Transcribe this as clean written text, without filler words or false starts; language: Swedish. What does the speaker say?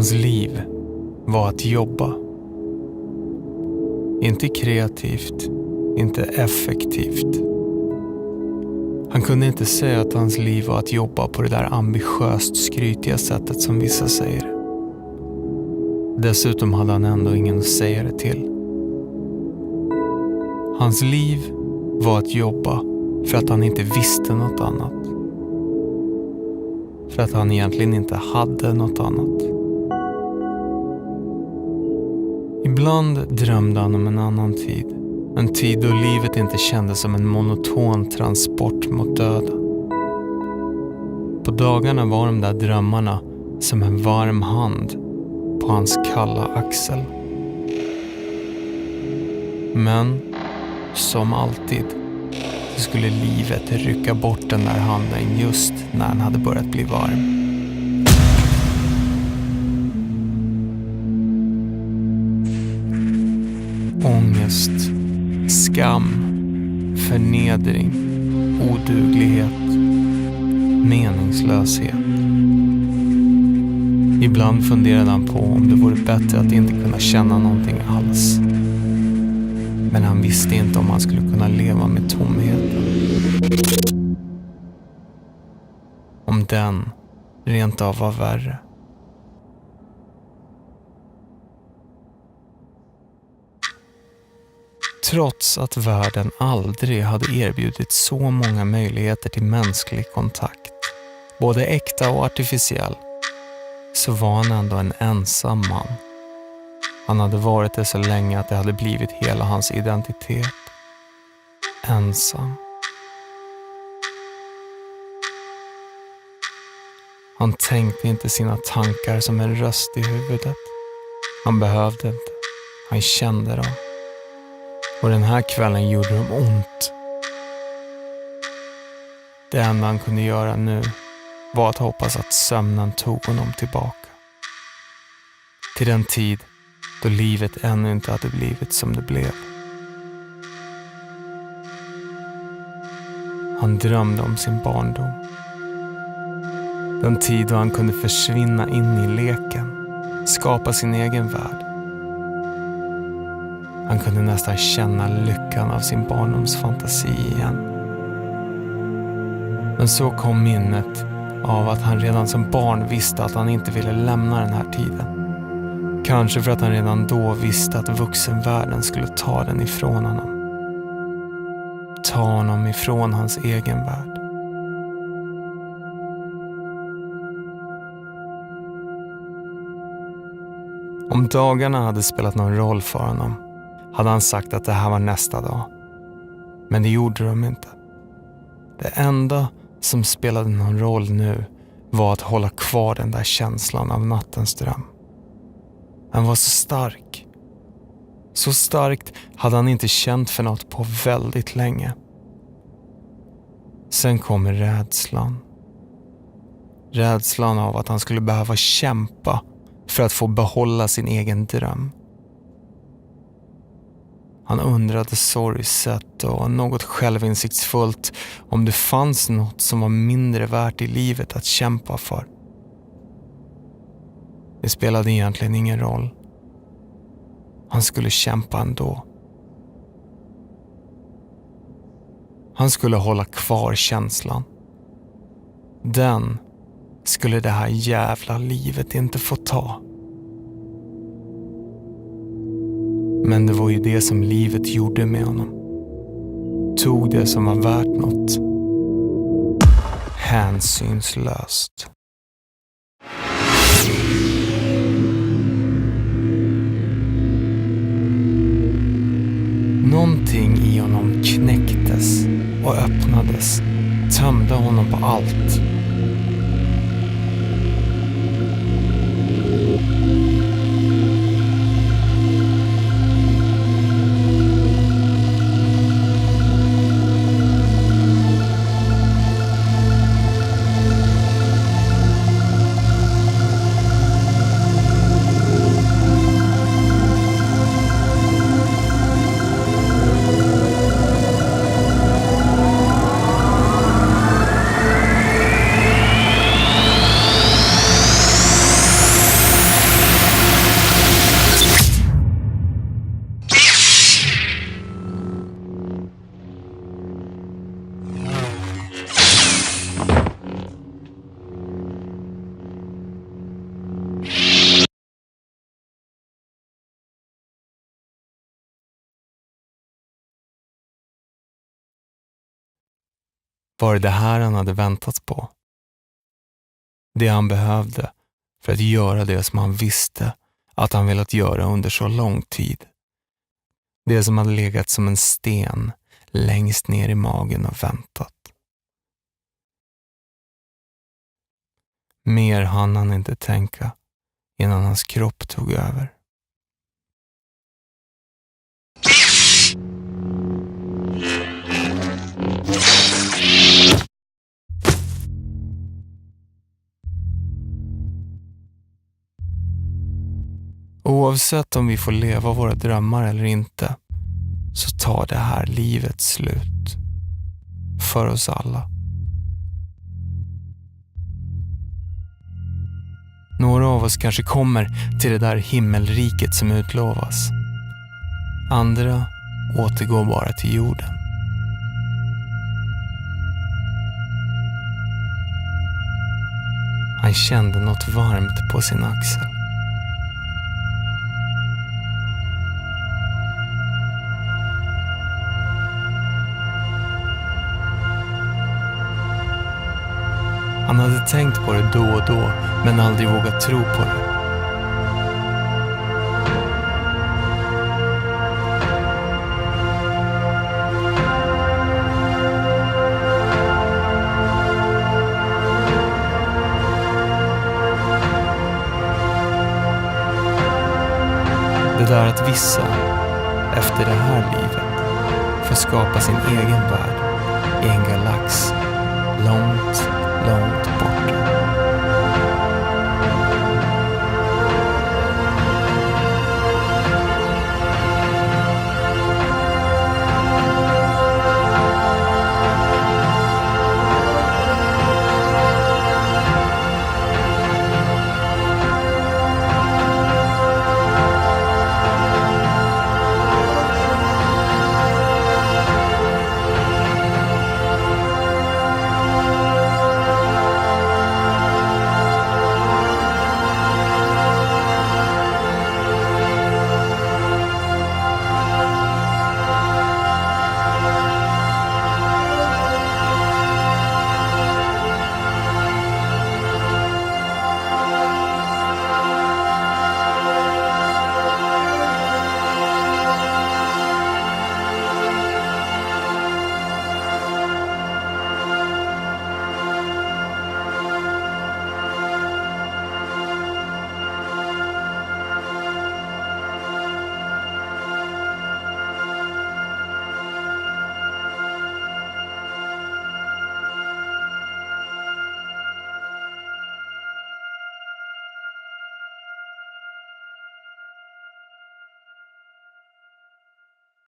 Hans liv var att jobba. Inte kreativt, inte effektivt. Han kunde inte säga att hans liv var att jobba på det där ambitiöst skrytiga sättet som vissa säger. Dessutom hade han ändå ingen att säga det till. Hans liv var att jobba för att han inte visste något annat. För att han egentligen inte hade något annat. Ibland drömde han om en annan tid. En tid då livet inte kändes som en monoton transport mot döden. På dagarna var de där drömmarna som en varm hand på hans kalla axel. Men, som alltid, så skulle livet rycka bort den där handen just när han hade börjat bli varm. Ångest, skam, förnedring, oduglighet, meningslöshet. Ibland funderade han på om det vore bättre att inte kunna känna någonting alls. Men han visste inte om han skulle kunna leva med tomheten. Om den rent av var värre. Trots att världen aldrig hade erbjudit så många möjligheter till mänsklig kontakt, både äkta och artificiell, så var han ändå en ensam man. Han hade varit det så länge att det hade blivit hela hans identitet. Ensam. Han tänkte inte sina tankar som en röst i huvudet. Han behövde inte. Han kände dem. Och den här kvällen gjorde de ont. Det enda han kunde göra nu var att hoppas att sömnen tog honom tillbaka. Till den tid då livet ännu inte hade blivit som det blev. Han drömde om sin barndom. Den tid då han kunde försvinna in i leken, skapa sin egen värld. Han kunde nästan känna lyckan av sin barndomsfantasi igen. Men så kom minnet av att han redan som barn visste att han inte ville lämna den här tiden. Kanske för att han redan då visste att vuxenvärlden skulle ta den ifrån honom. Ta honom ifrån hans egen värld. Om dagarna hade spelat någon roll för honom hade han sagt att det här var nästa dag. Men det gjorde de inte. Det enda som spelade någon roll nu var att hålla kvar den där känslan av nattens dröm. Han var så stark. Så starkt hade han inte känt för något på väldigt länge. Sen kommer rädslan. Rädslan av att han skulle behöva kämpa för att få behålla sin egen dröm. Han undrade sorgset och något självinsiktsfullt om det fanns något som var mindre värt i livet att kämpa för. Det spelade egentligen ingen roll. Han skulle kämpa ändå. Han skulle hålla kvar känslan. Den skulle det här jävla livet inte få ta. Men det var ju det som livet gjorde med honom. Tog det som var värt något. Hänsynslöst. Någonting i honom knäcktes och öppnades. Tömde honom på allt. Var det här han hade väntat på? Det han behövde för att göra det som han visste att han velat göra under så lång tid. Det som hade legat som en sten längst ner i magen och väntat. Mer hann han inte tänka innan hans kropp tog över. Oavsett om vi får leva våra drömmar eller inte, så tar det här livet slut. För oss alla. Några av oss kanske kommer till det där himmelriket som utlovas. Andra återgår bara till jorden. Han kände något varmt på sin axel. Han hade tänkt på det då och då, men aldrig vågat tro på det. Det där att vissa, efter det här livet, får skapa sin egen värld i en galax långt, långt borta.